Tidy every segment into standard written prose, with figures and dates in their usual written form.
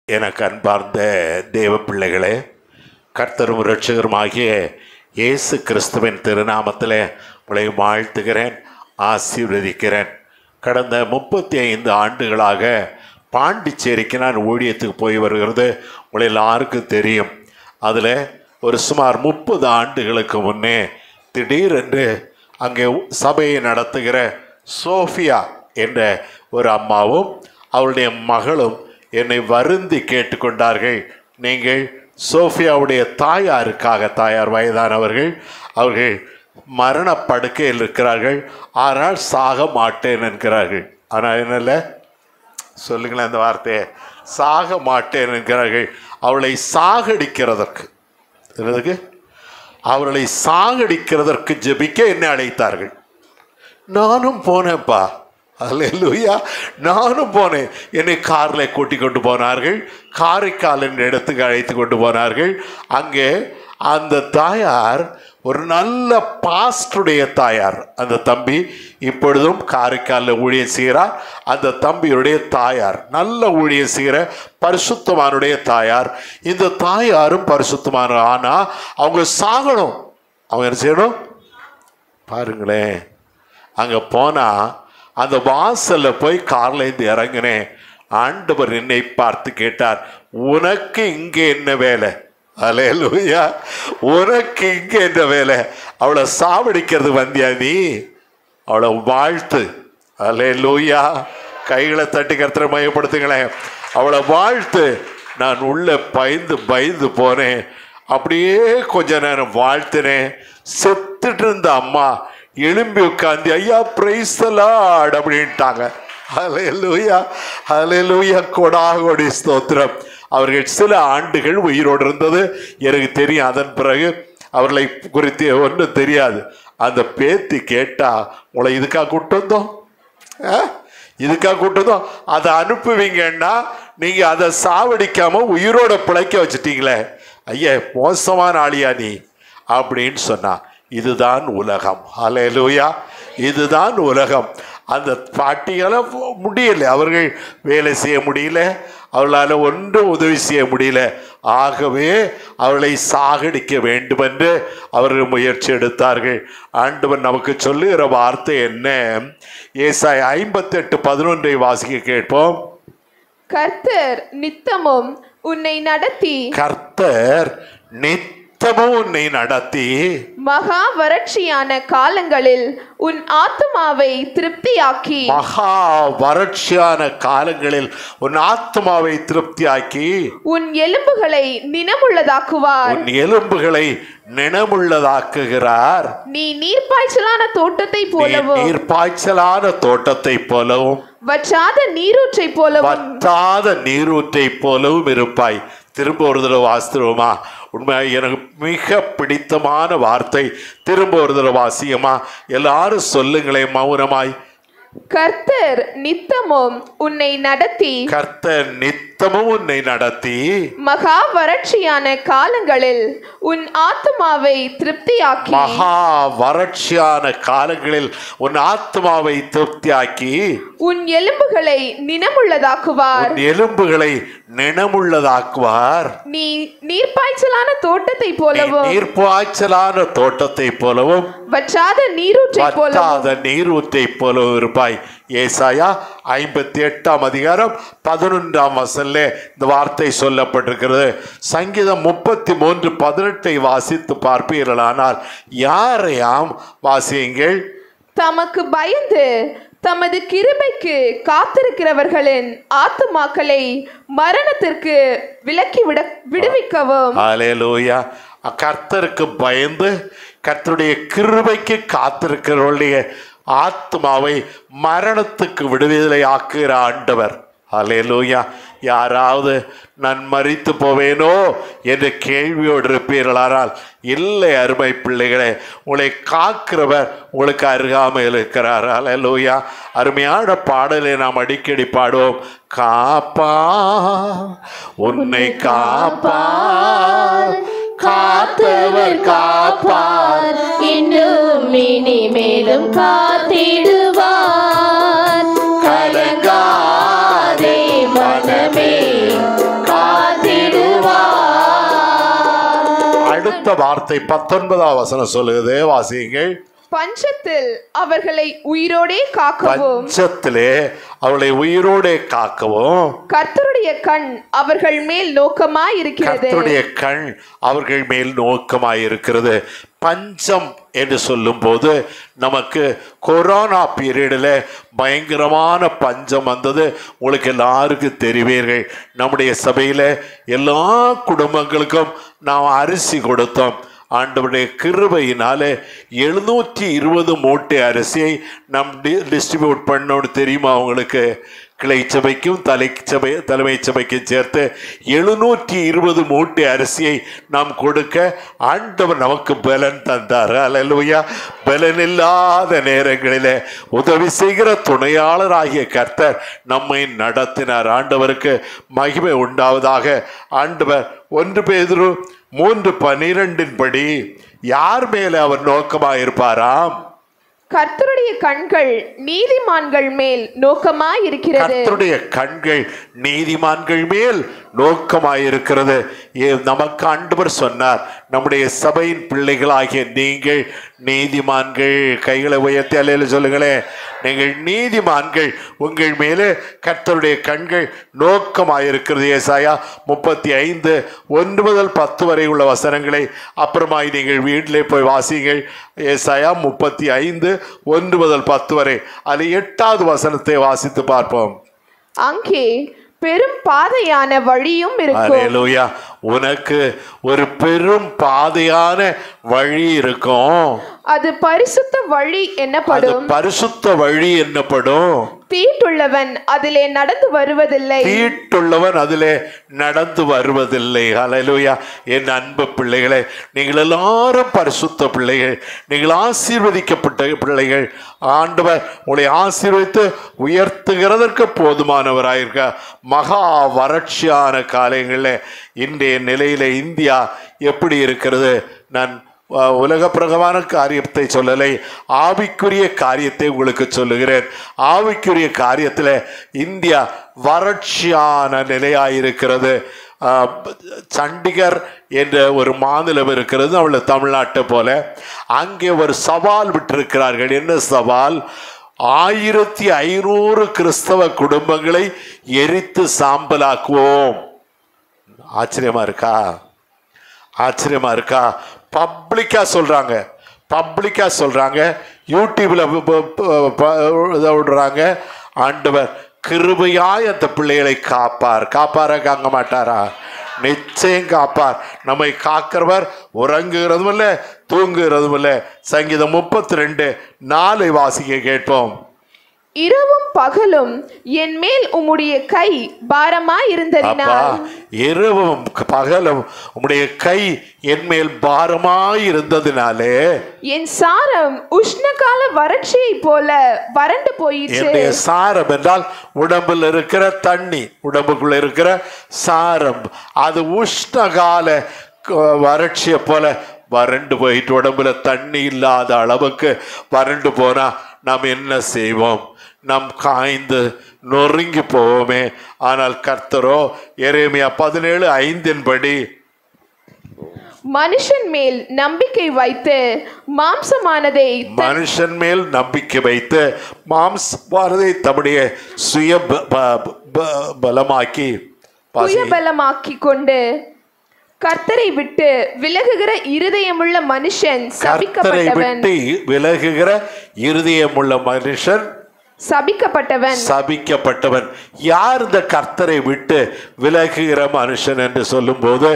எனக்கு அன்பார்ந்த தேவ பிள்ளைகளே, கர்த்தரும் இரட்சகருமாகிய இயேசு கிறிஸ்துவின் திருநாமத்தில் உங்களை வாழ்த்துகிறேன், ஆசீர்வதிக்கிறேன். கடந்த 35 ஆண்டுகளாக பாண்டிச்சேரிக்கு நான் ஊழியத்துக்கு போய் வருகிறது உங்களை எல்லாருக்கும் தெரியும். அதில் ஒரு சுமார் 30 ஆண்டுகளுக்கு முன்னே திடீரென்று அங்கே சபையை நடத்துகிற சோஃபியா என்ற ஒரு அம்மாவும் அவளுடைய மகளும் என்னை வருந்தி கேட்டுக்கொண்டார்கள். நீங்கள் சோஃபியாவுடைய தாயார் வயதானவர்கள், அவர்கள் மரணப்படுக்கையில் இருக்கிறார்கள், ஆனால் சாக மாட்டேன் என்கிறார்கள். ஆனால் என்னல்ல சொல்லுங்களேன் அந்த வார்த்தையை, சாக மாட்டேன் என்கிறார்கள். அவளை சாகடிக்கிறதற்கு ஜெபிக்க என்னை அழைத்தார்கள். நானும் போனேன்ப்பா, அல்லேலூயா, நானும் போனேன். என்னை காரில் கூட்டி கொண்டு போனார்கள், காரைக்கால் என்ற இடத்துக்கு அழைத்து கொண்டு போனார்கள். அங்கே அந்த தாயார் ஒரு நல்ல பாஸ்டருடைய தாயார். அந்த தம்பி இப்பொழுதும் காரைக்காலில் ஊழியம் செய்கிறார். அந்த தம்பியுடைய தாயார் நல்ல ஊழியம் செய்கிற பரிசுத்தமானுடைய தாயார். இந்த தாயாரும் பரிசுத்தமான, ஆனால் அவங்க சாகணும். அவங்க என்ன செய்யணும் பாருங்களேன். அங்கே போனால் அந்த வாசலில் போய் கார்லேருந்து இறங்கினேன். ஆண்டவர் என்னை பார்த்து கேட்டார், உனக்கு இங்கே என்ன வேலை? அல்லேலூயா, உனக்கு இங்கே என்ன வேலை? அவளை சாவடிக்கிறது வந்தியா நீ? அவளை வாழ்த்து. அல்லேலூயா, கைகளை தட்டி கர்த்தரை மையப்படுத்துங்களேன். அவளை வாழ்த்து. நான் உள்ள பயந்து போனேன். அப்படியே கொஞ்ச நேரம் வாழ்த்தினேன். செத்துட்டு இருந்த அம்மா எழும்பி உட்காந்து, ஐயா பிரைஸ் தி லார்ட் அப்படின்ட்டாங்க. ஹல்லேலூயா, ஹல்லேலூயா, கொடாகோடி ஸ்தோத்திரம். அவர்கள் சில ஆண்டுகள் உயிரோடு இருந்தது எனக்கு தெரியும். அதன் பிறகு அவர்களை குறித்து ஒன்றும் தெரியாது. அந்த பேத்தி கேட்டா, உங்களை இதுக்காக கூட்டு வந்தோம், அதை அனுப்புவீங்கன்னா நீங்க அதை சாவடிக்காம உயிரோட பிழைக்க வச்சுட்டீங்களே, ஐயா மோசமான ஆளியா நீ அப்படின்னு சொன்னா. இதுதான் உலகம். ஹல்லேலூயா, இதுதான் உலகம். அந்த பாட்டியால் முடியல, அவர்கள் வேலை செய்ய முடியல, அவர்களால் ஒன்றும் உதவி செய்ய முடியல. ஆகவே அவளை சாகடிக்க வேண்டும் என்று அவர்கள் முயற்சி எடுத்தார்கள். ஆண்டவர் நமக்கு சொல்லுகிற வார்த்தை என்ன? ஏசாயா 58:11 வாசிக்க கேட்போம். கர்த்தர் நித்தமும் உன்னை நடத்தி மகா வறட்சியான காலங்களில் உன் ஆத்துமாவை திருப்தியாக்கி உன் எலும்புகளை நினமுள்ளதாக்குவார். நீ நீர்ப்பாய்ச்சலான தோட்டத்தை போலவும் வற்றாத நீரூற்றை போலவும் இருப்பாய். திரும்ப ஒரு தடவை வாசித்துருவோமா? உண்மையாக எனக்கு மிக பிடித்தமான வார்த்தை. திரும்ப ஒரு தடவை வாசியமா? எல்லாரும் சொல்லுங்களேன் மௌனமாய். கர்த்தர் நித்தமும் உன்னை நடத்தி மகா வறட்சியான காலங்களில் உன் ஆத்துமாவை திருப்தியாக்கி உன் எலும்புகளை நினமுள்ளதாக்குவார். நீ நீர்ப்பாய்ச்சலான தோட்டத்தை போலவும் வற்றாத நீரூற்றை போலவும் இருப்பாய். ஏசாயா 58:11 இந்த வார்த்தை சொல்லப்பட்டிருக்கிறது. சங்கீதம் 33:18 வாசித்து பார்ப்பீர்களானால், யாரையாம் வாசியுங்கள்? தமக்கு பயந்து தமது கிருபைக்கு காத்திருக்கிறவர்களின் ஆத்துமாக்களை மரணத்திற்கு விடுவிக்கவும். அல்லேலூயா. கர்த்தருக்கு பயந்து கர்த்தருடைய கிருபைக்கு காத்திருக்கிறவருடைய ஆத்மாவை மரணத்துக்கு விடுதலை ஆக்குகிற ஆண்டவர். அல்லேலூயா. யாராவது நான் மரித்து போவேனோ என்ற கேள்வியோடு இருப்பீர்களானால், இல்லை அருமை பிள்ளைகளே, உங்களை காக்கிறவர் உங்களுக்கு அருகாமையில் இருக்கிறார். அல்லேலூயா. அருமையான பாடலை நாம் அடிக்கடி பாடுவோம். காப்பா உன்னை காப்பார், காத்தவர் காப்பார், இன்னும் இனிமேலும் காத்திடுவார். கலங்காதே மனமே, அடுத்த வார்த்தை 19ஆம் வசனம் சொல்லுகிறது, வாசியுங்கள். பஞ்சத்தில் அவர்களை உயிரோடே காக்கவும், பஞ்சத்திலே அவளை உயிரோடே காக்கவும் கர்த்தருடைய கண் அவர்கள் மேல் நோக்கமாய் இருக்கிறது. கர்த்தருடைய கண் அவர்கள் மேல் நோக்கமாய் இருக்கிறது. பஞ்சம் என்று சொல்லும் போது நமக்கு கொரோனா பீரியடில் பயங்கரமான பஞ்சம் வந்தது. உங்களுக்கு எல்லாருக்கும் தெரிவீர்கள். நம்முடைய சபையில் எல்லா குடும்பங்களுக்கும் நாம் அரிசி கொடுத்தோம். ஆண்டவருடைய கிருபையினாலே 720 மூட்டை அரிசியை நம் டிஸ்ட்ரிபியூட் பண்ணோன்னு தெரியுமா உங்களுக்கு? கிளை சபைக்கும் தலைமை சபைக்கும் சேர்த்து 720 மூட்டை அரிசியை நாம் கொடுக்க ஆண்டவர் நமக்கு பலன் தந்தார். அல்லேலூயா. பலன் இல்லாத நேரங்களில் உதவி செய்கிற துணையாளராகிய கர்த்தர் நம்மை நடத்தினார். ஆண்டவருக்கு மகிமை உண்டாவதாக. ஆண்டவர் 1 பேதுரு 3:12 படி யார் மேல அவர் நோக்கமாயிருப்பாராம்? கர்த்தருடைய கண்கள் நீதிமான்கள் மேல் நோக்கமாய் இருக்கிறது. கர்த்தருடைய கண்கள் நீதிமான்கள் மேல் நோக்கமாயிருக்கிறது. நமக்கு ஆண்டவர் சொன்னார், நம்முடைய சபையின் பிள்ளைகளாகிய நீங்கள் நீதிமான்கள். கைகளை உயர்த்தி அல்லேலூயா சொல்லுங்களேன். நீங்கள் நீதிமான்கள், உங்கள் மேலே கர்த்தருடைய கண்கள் நோக்கமாயிருக்கிறது. ஏசாயா 35:1-10 வரை உள்ள வசனங்களை அப்புறமாய் நீங்கள் வீட்டிலே போய் வாசிங்கள். ஏசாயா 35:1-10 வரை. அது 8வது வசனத்தை வாசித்து பார்ப்போம். அங்கே பெரும் பாதையான வழியும் இருக்கும். அல்லேலூயா. உனக்கு ஒரு பெரும் பாதையான வழி இருக்கும். அது பரிசுத்த வழி என்னப்படும். பரிசுத்த வழி என்னப்படும். தீட்டுள்ளவன் அதிலே நடந்து வருவதில்லை. தீட்டுள்ளவன் அதிலே நடந்து வருவதில்லை. அல்லேலூயா. என் அன்பு பிள்ளைகளே, நீங்கள் எல்லாரும் பரிசுத்த பிள்ளைகள். நீங்கள் ஆசீர்வதிக்கப்பட்ட பிள்ளைகள். ஆண்டவர் உங்களை ஆசீர்வதித்து உயர்த்துகிறதற்கு போதுமானவராயிருக்க. மகா வறட்சியான காலங்களில் இன்றைய நிலையில இந்தியா எப்படி இருக்கிறது? நான் உலக பிரகமான காரியத்தை சொல்லலை, ஆவிக்குரிய காரியத்தை உங்களுக்கு சொல்லுகிறேன். ஆவிக்குரிய காரியத்தில் இந்தியா வறட்சியான நிலையாயிருக்கிறது. சண்டிகர் என்ற ஒரு மாநிலம் இருக்கிறது, அவளை தமிழ்நாட்டை போல. அங்கே ஒரு சவால் விட்டிருக்கிறார்கள். என்ன சவால்? 1500 கிறிஸ்தவ குடும்பங்களை எரித்து சாம்பலாக்குவோம். ஆச்சரியமா இருக்கா? ஆச்சரியமா இருக்கா? பப்ளிக்கா சொல்றாங்க. யூடியூப்ல விடுறாங்க. ஆண்டவர் கிருபையாய் அந்த பிள்ளைகளை காப்பாரா காக்க மாட்டாரா? நிச்சயம் காப்பார். நம்மை காக்கிறவர் உறங்குகிறதும் இல்லை, தூங்குகிறதும் இல்லை. சங்கீதம் 32:4 வாசிக்க கேட்போம். இரவும் பகலும் என் மேல் உம்முடைய கை பாரமாய் இருந்ததினால். இரவும் பகலும் உம்முடைய கை என் மேல் பாரமாய் இருந்ததினாலே என் சாரம் உஷ்ணகால வறட்சியை போல வறண்டு போயிற்று. என்னுடைய சாரம் என்றால் உடம்பில் இருக்கிற தண்ணி, உடம்புக்குள்ள இருக்கிற சாரம், அது உஷ்ணகால வறட்சியை போல வறண்டு போயிட்டு, உடம்புல தண்ணி இல்லாத அளவுக்கு வறண்டு போனா நாம் என்ன செய்வோம்? நாம் காய்ந்து நொறுங்கி போவோமே. ஆனால் கர்த்தரோ எரேமியா 17:5 படி மனுஷன் மேல் நம்பிக்கை வைத்து மாம்சமானதை தம்முடைய சுய பலமாக்கி கொண்டு கர்த்தரை விட்டு விலகுகிற இருதயமுள்ள மனுஷன் சபிக்கப்பட்டவன். யார் இந்த கர்த்தரை விட்டு விலகுகிற மனுஷன் என்று சொல்லும் போது,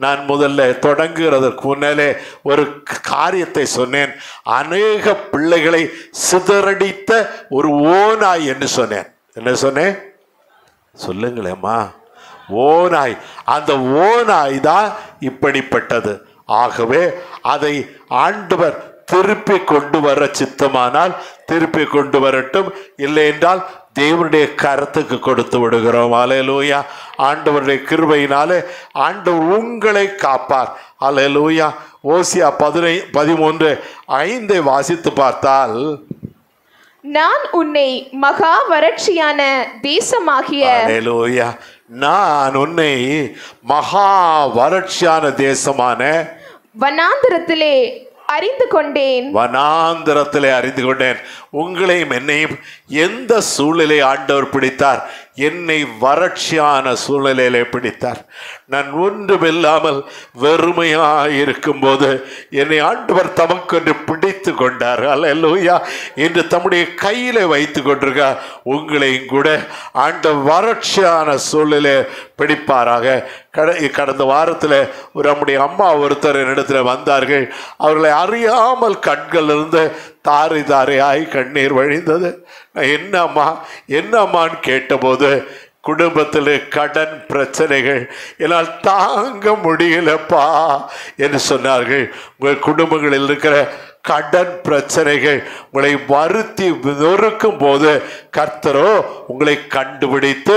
நான் முதல்ல தொடங்குகிறதற்கு முன்னாலே ஒரு காரியத்தை சொன்னேன். அநேக பிள்ளைகளை சிதறடித்த ஒரு ஓநாய் என்று சொன்னேன். என்ன சொன்னேன்? சொல்லுங்களேம்மா. ஓநாய். அந்த ஓநாய் தான் இப்படிப்பட்டது. ஆகவே அதை ஆண்டவர் திருப்பி கொண்டு வர சித்தமானால் திருப்பி கொண்டு வரட்டும், இல்லை என்றால் தேவனுடைய கரத்துக்கு கொடுத்து விடுகிறோம். அல்லேலூயா. ஆண்டவருடைய கிருபையினாலே ஆண்டவர் உங்களை காப்பார். அல்லேலூயா. ஓசியா 13:5 வாசித்து பார்த்தால், நான் உன்னை மகா வறட்சியான தேசமாகிய அல்லேலூயா, நான் உன்னை மகா வறட்சியான தேசமான வனாந்திரத்திலே அறிந்து கொண்டேன். வனாந்திரத்திலே அறிந்து கொண்டேன். உங்களையும் என்னையும் எந்த சூழ்நிலை ஆண்டவர் பிடித்தார்? என்னை வறட்சியான சூழ்நிலையிலே பிடித்தார். நான் ஒன்றுமில்லாமல் வெறுமையாக இருக்கும்போது என்னை ஆண்டவர் தமக்கென்று பிடித்து கொண்டார். அல்லேலூயா. இன்று தம்முடைய கையிலே வைத்து கொண்டிருக்கார். உங்களையும் கூட ஆண்டவர் வறட்சியான சூழ்நிலை பிடிப்பாராக. கடந்த வாரத்தில் நம்முடைய அம்மா ஒருத்தர் என்னிடத்தில் வந்தார்கள். அவர்களை அறியாமல் கண்களிலிருந்து தாரை தாரையாய் கண்ணீர் வழிந்தது. நான் என்னம்மான்னு கேட்டபோது, குடும்பத்தில் கடன் பிரச்சனைகள், என்னால் தாங்க முடியலப்பா என்று சொன்னார்கள். உங்கள் குடும்பங்களில் இருக்கிற கடன் பிரச்சனைகள் உங்களை வருத்தி நொறுக்கும் போது கர்த்தரோ உங்களை கண்டுபிடித்து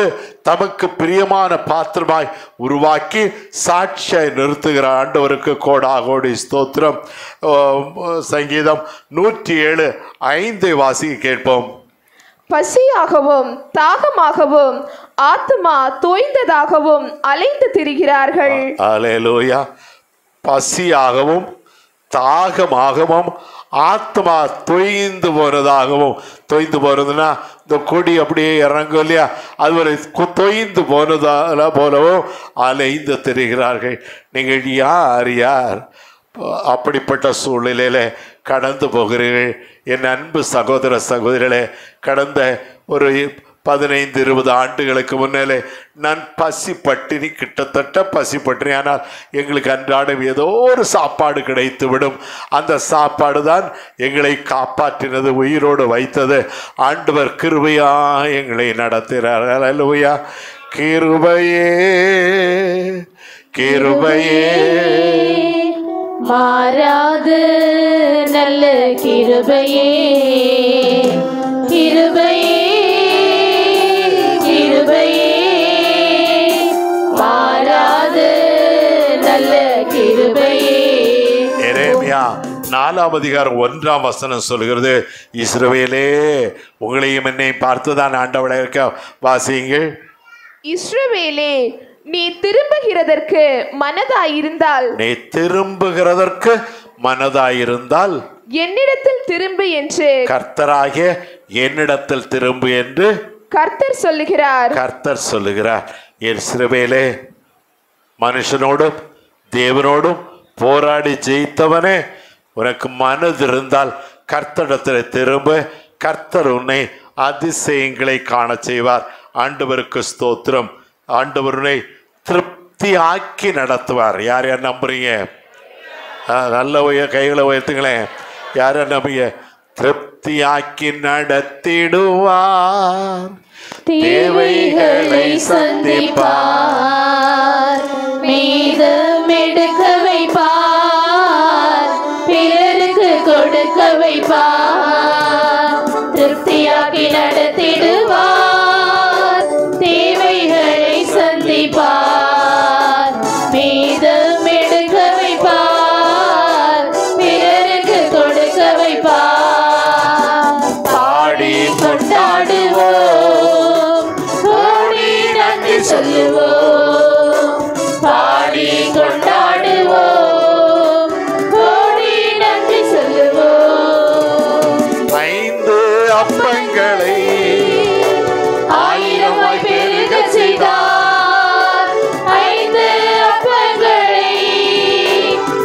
தமக்கு பிரியமான பாத்திரமாய் உருவாக்கி சாட்சியாய் நிறுத்துகிற ஆண்டவருக்கு கோடாகோடி ஸ்தோத்திரம். சங்கீதம் 107:5 வாசிக்க கேட்போம். பசியாகவும் தாகமாகவும் ஆத்துமா தோய்ந்ததாகவும் அலைந்து திரிகிறார்கள். அல்லேலூயா. பசியாகவும் தாகமாகவும் ஆத்மா தொய்ந்து போனதாகவும், தொய்ந்து போனதுன்னா இந்த கொடி அப்படியே இறங்கும் இல்லையா, அதுவரை தொய்ந்து போனதால போலவும் அலைந்து திரிகிறார்கள். நீங்கள் யார் அப்படிப்பட்ட சூழ்நிலையில கடந்து போகிறீர்கள்? என் அன்பு சகோதர சகோதரிகளே, கடந்த ஒரு 15-20 ஆண்டுகளுக்கு முன்னாலே நான் பசி பட்டினி, கிட்டத்தட்ட பசி பட்டினி. ஆனால் எங்களுக்கு அன்றாடம் ஏதோ ஒரு சாப்பாடு கிடைத்து விடும். அந்த சாப்பாடு தான் எங்களை காப்பாற்றினது, உயிரோடு வைத்தது. ஆண்டவர் கிருபையா எங்களை நடத்துகிறார். அல்லேலூயா. கிருபையே கிருபையே மாறாது நல்ல கிருபையே கிருபையே கிருபையே மாறாது நல்ல கிருபையே. எரேமியா 4:1 சொல்கிறது, இஸ்ரவேலே உங்களையும் என்னையும் பார்த்துதான் ஆண்டவரை இருக்க. வாசியுங்கள். இஸ்ரவேலே, நீ திரும்புகிறதற்கு மனதாயிருந்தால், நீ திரும்புகிறதற்கு மனதாயிருந்தால் என்னிடத்தில் திரும்பு என்று கர்த்தராகிய என்னிடத்தில் திரும்பு என்று கர்த்தர் சொல்லுகிறார். கர்த்தர் சொல்லுகிறார். இஸ்ரவேலே, மனுஷனோடும் தேவனோடும் போராடி ஜெயித்தவனே, உனக்கு மனது இருந்தால் கர்த்தரிடத்தில் திரும்ப. கர்த்தர் உன்னை அதிசயங்களை காண செய்வார். ஆண்டவருக்கு ஸ்தோத்திரம். ஆண்டவருனை திருப்தி ஆக்கி நடத்துவார். யார் யார் நம்புறீங்க? நல்ல கைகளை உயர்த்துங்களேன். யார் யார் நம்புறீங்க? திருப்தியாக்கி நடத்திடுவார், தேவைகளை சந்திப்பார், மீதம் எடுக்க வைப்பார், பிறருக்கு கொடுக்க வைப்பார், திருப்தியாக்கி நடத்திடுவார், தேவைகளை சந்திப்பார், மீதம் எடுக்க வைப்பார், பிறருக்கு கொடுக்க வைப்பார். பாடி கொண்டாடுவோம், கோடி நன்றி சொல்லுவோம், பாடி கொண்டாடுவோம், கோடி நன்றி சொல்லுவோம். 5 அப்பங்களை 1000 பெருக செய்தார், 5 அப்பங்களை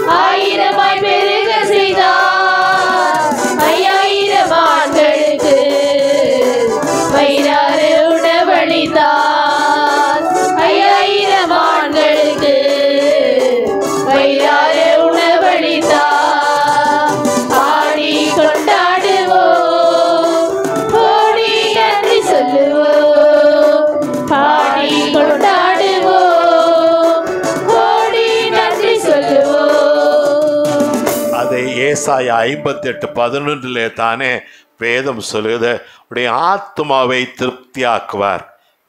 1000 பெருக செய்தார், 5000 ஆண்களுக்கு வயிறார உணவளித்தார், 5000 ஆண்களுக்கு வயிறார உணவளித்தார். பாடி கொண்டாடுவோம், கோடி நன்றி சொல்லுவோம், பாடி கொண்டாடுவோம், கோடி நன்றி சொல்லுவோம். அதை ஏசாயா 58:11 தானே வேதம் சொல்லுது, உடைய ஆத்மாவை திருப்தியாக்குவார்.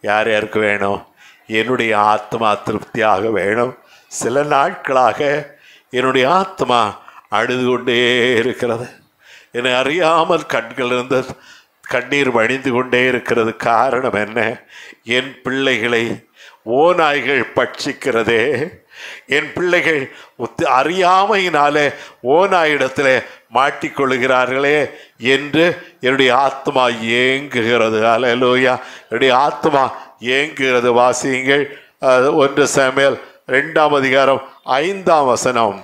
யார் யாருக்கு வேணும்? என்னுடைய ஆத்மா திருப்தியாக வேணும். சில நாட்களாக என்னுடைய ஆத்மா அழுது கொண்டே இருக்கிறது. என்னை அறியாமல் கண்களிலிருந்து கண்ணீர் வழிந்து கொண்டே இருக்கிறது. காரணம் என்ன? என் பிள்ளைகளை ஓநாய்கள் பட்சிக்கிறதே, என் பிள்ளைகள் அறியாமையினாலே ஓநாயிடத்தில் மாட்டிக்கொள்ளுகிறார்களே என்று என்னுடைய ஆத்மா ஏங்குகிறது. அல்லேலூயா. என்னுடைய ஆத்மா ஏங்குகிறது. வாசியுங்கள் 1 சாமுவேல் 2ஆம் அதிகாரம் 5ஆம் வசனம்.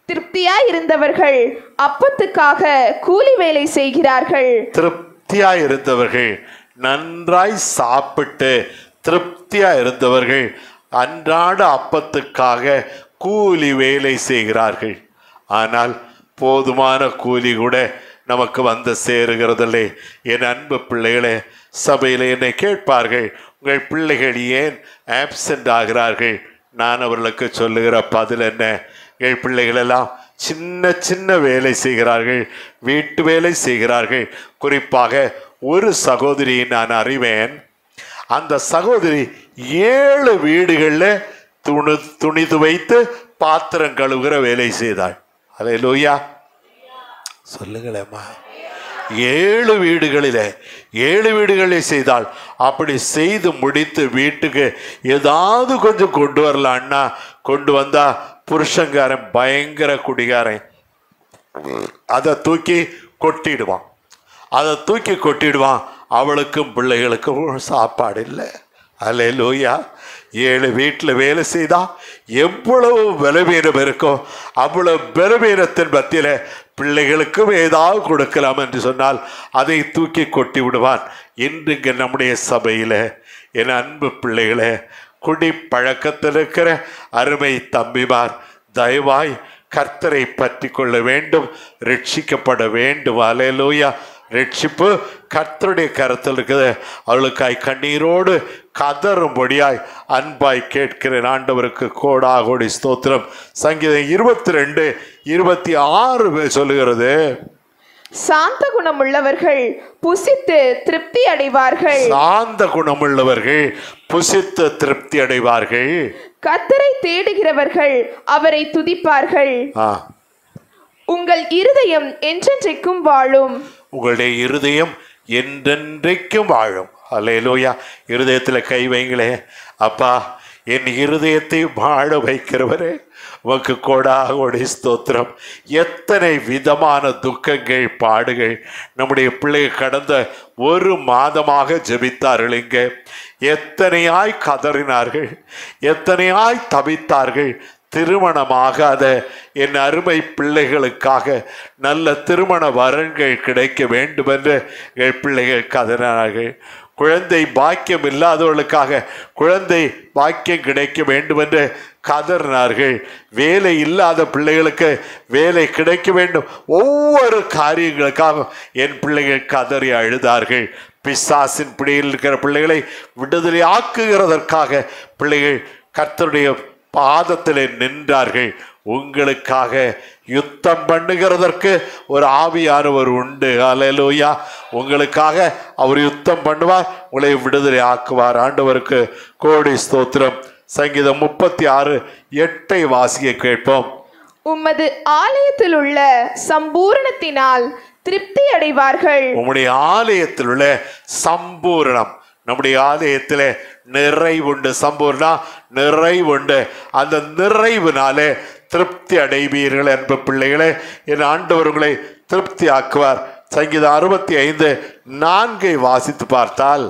திருப்தியாய் இருந்தவர்கள் அப்பத்துக்காக கூலி வேலை செய்கிறார்கள். திருப்தியாய் இருந்தவர்கள், நன்றாய் சாப்பிட்டு திருப்தியாய் இருந்தவர்கள் அன்றாட அப்பத்துக்காக கூலி வேலை செய்கிறார்கள். ஆனால் போதுமான கூலி கூட நமக்கு வந்து சேருகிறதில்லை. என் அன்பு பிள்ளைகளே, சபையில் என்னை கேட்பார்கள், உங்கள் பிள்ளைகள் ஏன் ஆப்சண்ட் ஆகிறார்கள்? நான் அவர்களுக்கு சொல்லுகிற பதில் என்ன? எங்கள் பிள்ளைகள் எல்லாம் சின்ன சின்ன வேலை செய்கிறார்கள், வீட்டு வேலை செய்கிறார்கள். குறிப்பாக ஒரு சகோதரியை நான் அறிவேன். அந்த சகோதரி 7 வீடுகளில் துணி துவைத்து பாத்திரம் கழுவுகிற வேலை செய்தாள். அல்லேலூயா. சொல்லுங்களேம்மா. 7 வீடுகளில் செய்தாள். அப்படி செய்து முடித்து வீட்டுக்கு ஏதாவது கொஞ்சம் கொண்டு வரலான்னா கொண்டு வந்தா புருஷங்காரன் பயங்கர குடிகாரன் அதை தூக்கி கொட்டிடுவான். அவளுக்கும் பிள்ளைகளுக்கும் சாப்பாடு இல்லை. அல்லேலூயா. 7 வீட்டில் வேலை செய்தா எவ்வளவு பலவீனம் இருக்கோ அவ்வளவு பலவீனத்தின் மத்தியில் பிள்ளைகளுக்கும் ஏதாவது கொடுக்கலாம் என்று சொன்னால் அதை தூக்கி கொட்டி விடுவான். இன்றுங்க நம்முடைய சபையில் என் அன்பு பிள்ளைகளே, குடி பழக்கத்தில் இருக்கிற அருமை தம்பிமார், தயவாய் கர்த்தரை பற்றி கொள்ள வேண்டும், ரட்சிக்கப்பட வேண்டும். அல்லேலூயா. ரட்சிப்பு கர்த்தருடைய கருத்தில் இருக்குது. அவளுக்காய் கண்ணீரோடு கதறும்படியாய் அன்பாய் கேட்கிறேன். ஆண்டவருக்கு கோடாகோடி ஸ்தோத்திரம். சங்கீதம் 22:26 சொல்லுகிறது, சாந்த குணமுள்ளவர்கள் புசித்து திருப்தி அடைவார்கள். சாந்த குணமுள்ளவர்கள் புசித்து திருப்தி அடைவார்கள். கர்த்தரை தேடுகிறவர்கள் அவரை துதிப்பார்கள். உங்கள் இருதயம் என்றென்றைக்கும் வாழும். உங்களுடைய இருதயம் என்றென்றைக்கும் வாழும். அல்லேலூயா. இருதயத்தில் கை வைங்களே. அப்பா, என் இருதயத்தை வாழ வைக்கிறவரே, உமக்கு கோடாகோடி ஸ்தோத்திரம். எத்தனை விதமான துக்கங்கள், பாடுகள் நம்முடைய பிள்ளைகள் கடந்த 1 மாதமாக ஜெபித்தார்கள். இங்கே எத்தனையாய் கதறினார்கள், எத்தனையாய் தவித்தார்கள். திருமணமாகாத என் அருமை பிள்ளைகளுக்காக நல்ல திருமண வரன்கள் கிடைக்க வேண்டும் என்று என் பிள்ளைகள் கதறினார்கள். குழந்தை பாக்கியம் இல்லாதவர்களுக்காக குழந்தை பாக்கியம் கிடைக்க வேண்டும் என்று கதறினார்கள். வேலை இல்லாத பிள்ளைகளுக்கு வேலை கிடைக்க வேண்டும். ஒவ்வொரு காரியங்களுக்காக என் பிள்ளைகள் கதறி அழுதார்கள். பிசாசின் பிடியில் இருக்கிற பிள்ளைகளை விடுதலை ஆக்குகிறதற்காக பிள்ளைகள் கர்த்தருடைய பாதத்திலே நின்றார்கள். உங்களுக்காக யுத்தம் பண்ணுகிறதற்கு ஒரு ஆவியானவர் உண்டு. அல்லேலூயா. உங்களுக்காக அவர் யுத்தம் பண்ணுவார், உங்களை விடுதலை ஆக்குவார். ஆண்டவருக்கு கோடி ஸ்தோத்திரம். சங்கீதம் 36:8 வாசிக்க கேட்போம். உமது ஆலயத்தில் உள்ள சம்பூரணத்தினால் திருப்தி அடைவார்கள். உம்முடைய ஆலயத்தில் உள்ள சம்பூரணம், நம்முடைய ஆலயத்தில் நிறைவுண்டு. சம்பூர்ணா நிறைவுண்டு. அந்த நிறைவுனாலே திருப்தி அடைவீர்கள். என்ப பிள்ளைகளே, என் ஆண்டவர் உங்களை திருப்தி ஆக்குவார். சங்கீதம் 65:4 வாசித்து பார்த்தால்,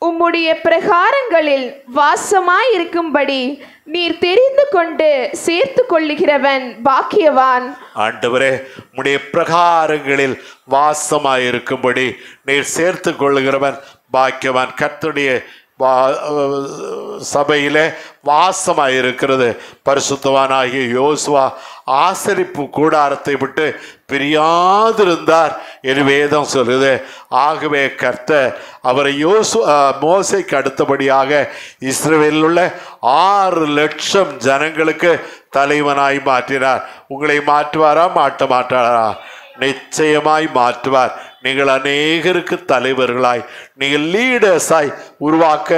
உம்முடைய பிரகாரங்களில் வாசமாயிருக்கும்படி நீர் தெரிந்து கொண்டு சேர்த்து கொள்ளுகிறவன் பாக்கியவான். ஆண்டவரே, உம்முடைய பிரகாரங்களில் வாசமாயிருக்கும்படி நீர் சேர்த்து கொள்ளுகிறவன் பாக்கியவான். கர்த்தருடைய சபையிலே வாசமாயிருக்கிறது. பரிசுத்தவானாகிய யோசுவா ஆசரிப்பு கூடாரத்தை விட்டு பிரியாதிருந்தார் என்று வேதம் சொல்லுது. ஆகவே கர்த்தர் அவரை மோசைக்கு அடுத்தபடியாக இஸ்ரவேலில் உள்ள 6 லட்சம் ஜனங்களுக்கு தலைவனாய் மாற்றினார். உங்களை மாற்றுவாரா, மாட்ட மாட்டாரா? நிச்சயமாய் மாற்றுவார். நீங்கள் அநேகருக்கு தலைவர்களாய், நீங்கள் லீடர்ஸாய் உருவாக்க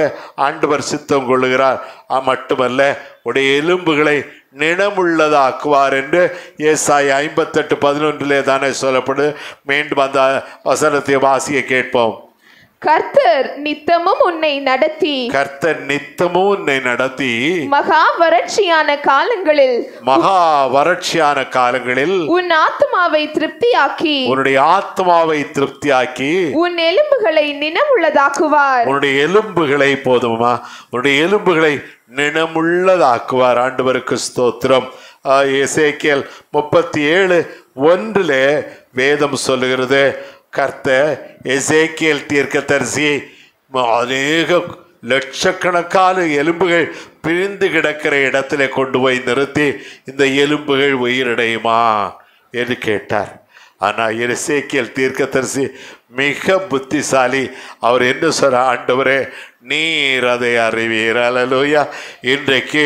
ஆண்டவர் சித்தம் கொள்ளுகிறார். மட்டுமல்ல, உடைய எலும்புகளை நினமுள்ளதாக்குவார் என்று ஏசாயா 58:11 தானே சொல்லப்படுது. மீண்டும் அந்த வசனத்தை வாசிக்க கேட்போம். கர்த்தர் நித்தமும் உன்னை நடத்தி கர்த்தர் நித்தமும் உன்னை நடத்தி மகா வறட்சியான காலங்களில் உன் ஆத்மாவை திருப்தியாக்கி உன்னுடைய ஆத்மாவை திருப்தியாக்கி உன் எலும்புகளை நினமுள்ளதாக்குவார். உன்னுடைய எலும்புகளை போதுமா, உன்னுடைய எலும்புகளை நினமுள்ளதாக்குவார். ஆண்டவருக்கு ஸ்தோத்திரம். எசேக்கியேல் 37:1 வேதம் சொல்லுகிறது, கர்த்தர் எசேக்கியேல் தீர்க்கதரிசி அநேக லட்சக்கணக்கான எலும்புகள் பிரிந்து கிடக்கிற இடத்துல கொண்டு போய் நிறுத்தி இந்த எலும்புகள் உயிரடையுமா என்று கேட்டார். ஆனால் எசேக்கியேல் தீர்க்கதரிசி மிக புத்திசாலி. அவர் என்ன சொல்ற, ஆண்டவரே நீர் அதை அறிவீர். அல்லேலூயா. இன்றைக்கு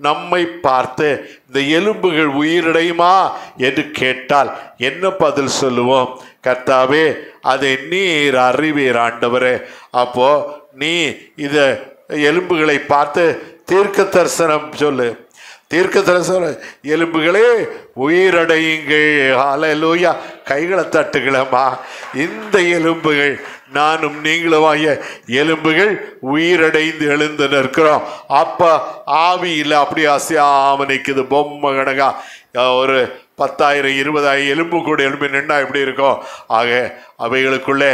நம்மை பார்த்து இந்த எலும்புகள் உயிரடையுமா என்று கேட்டால் என்ன பதில் சொல்லுவோம்? கர்த்தாவே அதை நீர் அறிவீர் ஆண்டவரே. அப்போ நீ இத எலும்புகளை பார்த்து தீர்க்க தரிசனம் சொல்லு. தீர்க்க தரிசனம், எலும்புகளே உயிரடையுங்கள். அல்லேலூயா. கைகளை தட்டுகளம்மா. இந்த எலும்புகள் நானும் நீங்களுமாய எலும்புகள் உயிரடைந்து எழுந்து நிற்கிறோம். அப்ப ஆவியில் அப்படி அசையாம நிற்குது. பொம்மை கணக்கா ஒரு 10,000 20,000 எலும்பு கூட எலும்பு நின்னா எப்படி இருக்கும்? ஆக அவைகளுக்குள்ளே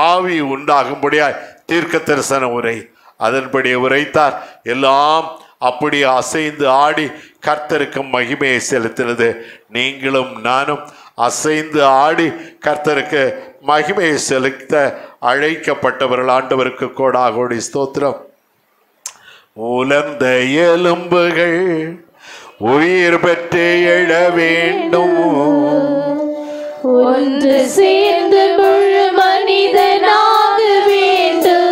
ஆவி உண்டாகும்படியாய் தீர்க்க தரிசன உரை அதன்படி உரைத்தார். எல்லாம் அப்படி அசைந்து ஆடி கர்த்தருக்கு மகிமையை செலுத்தினது. நீங்களும் நானும் அசைந்து ஆடி கர்த்தருக்கு மகிமையை செலுத்த அழைக்கப்பட்டவர்கள். ஆண்டவருக்கு கோடாகோடி ஸ்தோத்திரம். உலர்ந்த எலும்புகள் உயிர் பெற்று எழ வேண்டும், ஒன்று சேர்ந்து முழு மனிதனாக வேண்டும்.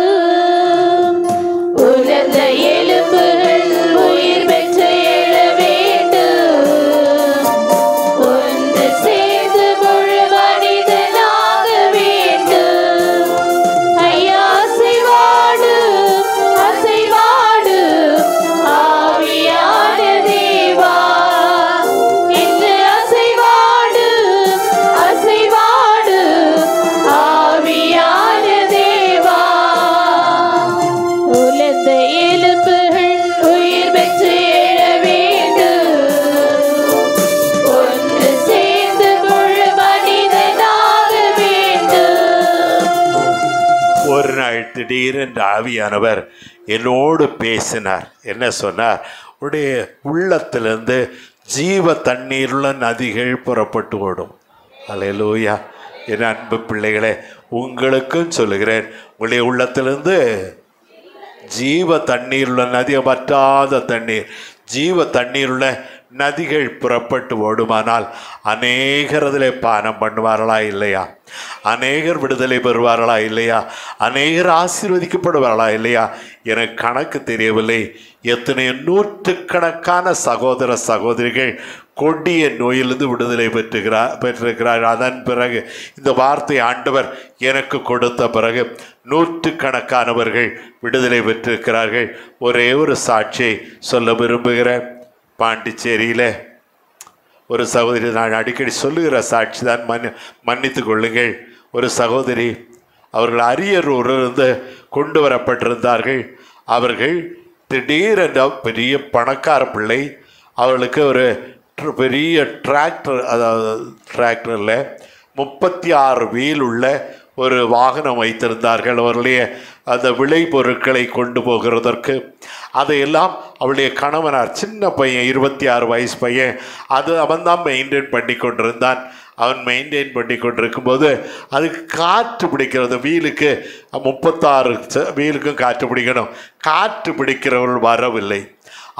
உலர்ந்த எலும்புகள் உயிர் பெற்று எழ வேண்டும், ஒன்று சேர்ந்து முழு மனிதனாக வேண்டும். ஐயா அசைவாடு அசைவாடு ஆவியான தேவா, இன்று அசைவாடு அசைவாடு ஆவியான தேவா. உலர்ந்த எலும்புகள் உயிர் பெற்று எழ வேண்டும், ஒன்று சேர்ந்து முழு மனிதனாக வேண்டும். ஒரு நாள் திடீரென்று ஆவியானவர் என்னோடு பேசினார். என்ன சொன்னார்? உடைய உள்ளத்திலிருந்து ஜீவ தண்ணீருள்ள நதிகள் புறப்பட்டு ஓடும். அல்லேலூயா. என் அன்பு பிள்ளைகளே, உங்களுக்கும் சொல்லுகிறேன், உங்களுடைய உள்ளத்திலிருந்து ஜீவ தண்ணீருள்ள நதி, வற்றாத தண்ணீர், ஜீவ தண்ணீருள்ள நதிகள் புறப்பட்டு ஓடுமானால் அநேகர் அதில் பானம் பண்ணுவார்களா இல்லையா? அநேகர் விடுதலை பெறுவார்களா இல்லையா? அநேகர் ஆசீர்வதிக்கப்படுவார்களா இல்லையா? எனக்கு கணக்கு தெரியவில்லை. எத்தனை நூற்றுக்கணக்கான சகோதர சகோதரிகள் கொடிய நோயிலிருந்து விடுதலை பெற்றிருக்கிறார். அதன் பிறகு இந்த வார்த்தை ஆண்டவர் எனக்கு கொடுத்த பிறகு நூற்றுக்கணக்கானவர்கள் விடுதலை பெற்றிருக்கிறார்கள். ஒரே ஒரு சாட்சியை சொல்ல விரும்புகிறேன். பாண்டிச்சேரியில் ஒரு சகோதரி, நான் அடிக்கடி சொல்லுகிற சாட்சி தான், மன்னித்து கொள்ளுங்கள். ஒரு சகோதரி, அவர்கள் அரியலூரிலிருந்து கொண்டு வரப்பட்டிருந்தார்கள். அவர்கள் திடீரென்ற பெரிய பணக்கார பிள்ளை, அவர்களுக்கு ஒரு பெரிய டிராக்டர், அதாவது டிராக்டரில் 36 வீல் உள்ள ஒரு வாகனம் வைத்திருந்தார்கள். அவர்களுடைய அந்த விளைபொருட்களை கொண்டு போகிறதற்கு அதையெல்லாம் அவளுடைய கணவனார், சின்ன பையன், 26 வயசு பையன், அவன் தான் மெயின்டைன் பண்ணி கொண்டிருந்தான். அவன் மெயின்டைன் பண்ணி கொண்டிருக்கும்போது அதுக்கு காற்று பிடிக்கிறது. வீலுக்கு 36 வீலுக்கும் காற்று பிடிக்கணும். காற்று பிடிக்கிறவர்கள் வரவில்லை.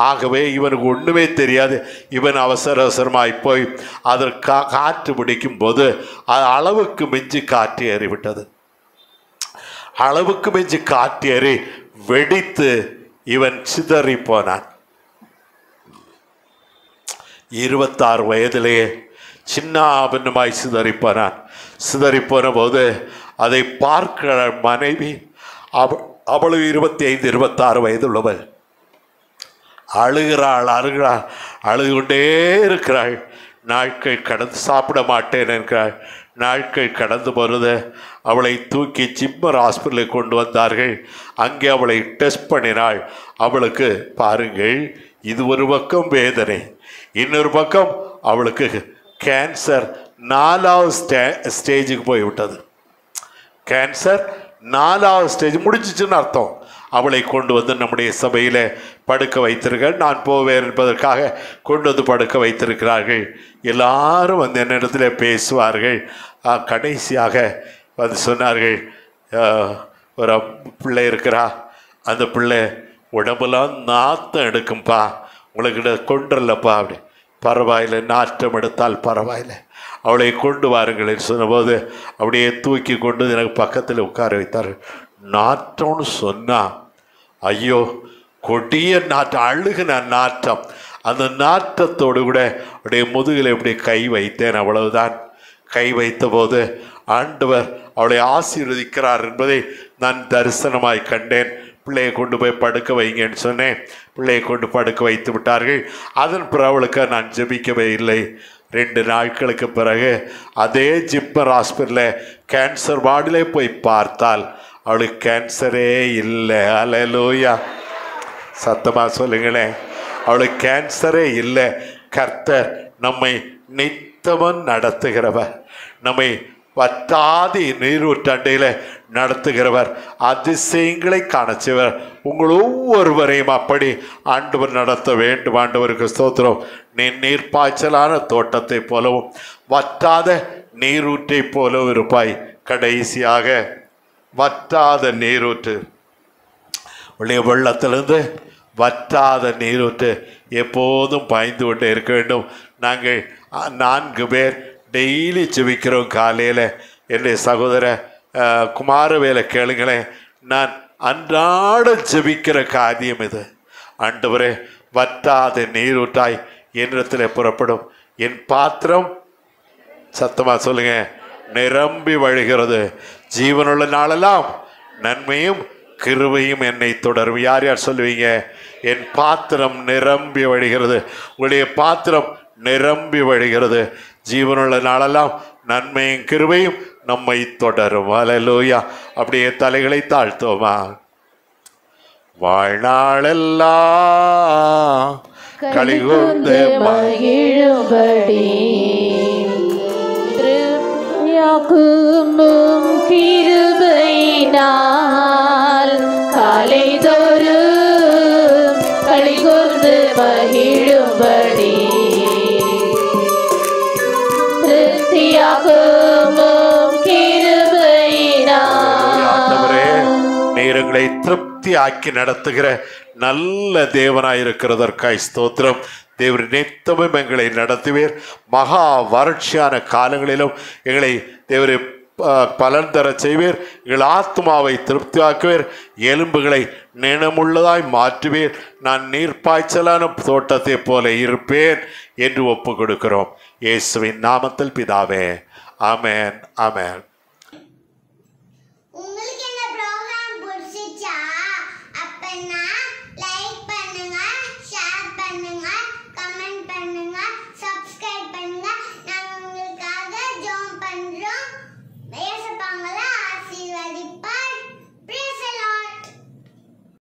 ஆகவே இவனுக்கு ஒன்றுமே தெரியாது. இவன் அவசர அவசரமாய் போய் அதற்கு காற்று பிடிக்கும் போது அது அளவுக்கு மிஞ்சி காற்று ஏறிவிட்டது. அளவுக்கு மிஞ்சி காற்று ஏறி வெடித்து இவன் சிதறி போனான். 26 வயதிலேயே சின்ன பின்னமாய் சிதறி போனான். சிதறி போன போது அதை பார்க்கிற மனைவி, அவளும் 25 26 வயது உள்ளவள், அழுகிறாள். அழுது கொண்டே இருக்கிறாள். நாட்கள் கடந்து சாப்பிட மாட்டேன் என்கிறாள். நாட்கள் கடந்து போகிறது. அவளை தூக்கி ஜிப்மர் ஹாஸ்பிட்டலுக்கு கொண்டு வந்தார்கள். அங்கே அவளை டெஸ்ட் பண்ணினாள். அவளுக்கு பாருங்கள், இது ஒரு பக்கம் வேதனை, இன்னொரு பக்கம் அவளுக்கு கேன்சர் 4வது ஸ்டேஜுக்கு போய்விட்டது. கேன்சர் 4வது ஸ்டேஜ் முடிஞ்சிச்சுன்னு அர்த்தம். அவளை கொண்டு வந்து நம்முடைய சபையில் படுக்க வைத்திருக்கிறார்கள். நான் போவேன் என்பதற்காக கொண்டு வந்து படுக்க வைத்திருக்கிறார்கள். எல்லாரும் வந்து என்னிடத்தில் பேசுவார்கள். கடைசியாக வந்து சொன்னார்கள், ஒரு பிள்ளை இருக்கிறா, அந்த பிள்ளை உடம்புலாம் நாத்தம் எடுக்கும்பா, உங்களுக்கு கொண்டுறலப்பா. அப்படி பரவாயில்லை, நாற்றம் எடுத்தால் பரவாயில்லை, அவளை கொண்டு வாருங்கள் என்று சொன்னபோது அப்படியே தூக்கி கொண்டு எனக்கு பக்கத்தில் உட்கார வைத்தார்கள். நாற்றம்னு சொன்னா, ஐயோ கொடிய நாற்றம், அழுகுன நாற்றம். அந்த நாற்றத்தோடு கூட அப்படியே முதுகில் இப்படி கை வைத்தேன், அவ்வளவுதான். கை வைத்த போது ஆண்டவர் அவளை ஆசீர்வதிக்கிறார் என்பதை நான் தரிசனமாய் கண்டேன். பிள்ளையை கொண்டு போய் படுக்க வைங்கன்னு சொன்னேன். பிள்ளையை கொண்டு படுக்க வைத்து விட்டார்கள். அதன் பிறகு அவளுக்கு நான் ஜெபிக்கவே இல்லை. 2 நாட்களுக்கு பிறகு அதே ஜிப்மர் ஹாஸ்பிட்டலில் கேன்சர் வார்டிலே போய் பார்த்தால் அவளுக்கு கேன்சரே இல்லை. அல்லேலூயா, சத்தமாக சொல்லுங்களேன். அவளுக்கு கேன்சரே இல்லை. கர்த்தர் நம்மை நித்தமும் நடத்துகிறவர், நம்மை வற்றாதி நீரூற்றண்டையில் நடத்துகிறவர், அதிசயங்களை காணச்சவர். உங்கள் ஒவ்வொருவரையும் அப்படி ஆண்டவர் நடத்த வேண்டும். ஆண்டவருக்கு ஸ்தோத்திரம். நீ நீர்ப்பாய்ச்சலான தோட்டத்தை போலவும் வற்றாத நீரூற்றை போலவும் இருப்பாய். கடைசியாக வற்றாத நீரூற்று, உடைய வெள்ளத்திலிருந்து வற்றாத நீரூற்று எப்போதும் பாய்ந்து கொண்டே இருக்க வேண்டும். நாங்கள் 4 பேர் டெய்லி ஜெபிக்கிறோம் காலையில். என்னுடைய சகோதர குமாரவேலை கேளுங்களேன், நான் அன்றாட ஜெபிக்கிற காரியம் இது. ஆண்டவரே, வற்றாத நீரூற்றாய் என்னிடத்தில் புறப்படும், என் பாத்திரம், சத்தமாக சொல்லுங்க, நிரம்பி வழிகிறது. ஜீவனுள்ள நாளெல்லாம் நன்மையும் கிருபையும் என்னை தொடரும். யார் யார் சொல்லுவீங்க? என் பாத்திரம் நிரம்பி வழிகிறது. உங்களுடைய பாத்திரம் நிரம்பி வழிகிறது. ஜீவனுள்ள நாளெல்லாம் நன்மையும் கிருபையும் நம்மை தொடரும். அல்லேலூயா. அப்படியே தலைகளை தாழ்த்துவோமா? வாழ்நாளெல்லாம் களிகூர்ந்து மகிழும்படி திருப்தியாக்கும் கிருபையினால் காலைதோறும் களிகூர்ந்து மகிழும்படி திருப்தியாக்கும் கிருபையினால் நீரங்களை திருப்தி ஆக்கி நடத்துகிற நல்ல தேவனாயிருக்கிறதற்காய் ஸ்தோத்திரம். தேவர் நித்தமும் எங்களை நடத்துவீர். மகா வறட்சியான காலங்களிலும் எங்களை தேவரை பலன் தர செய்வீர். எங்கள் ஆத்மாவை திருப்தியாக்குவீர். எலும்புகளை நினமுள்ளதாய் மாற்றுவீர். நான் நீர்ப்பாய்ச்சலான தோட்டத்தை போல இருப்பேன் என்று ஒப்பு கொடுக்கிறோம். இயேசுவின் நாமத்தில் பிதாவே, ஆமென், ஆமென்.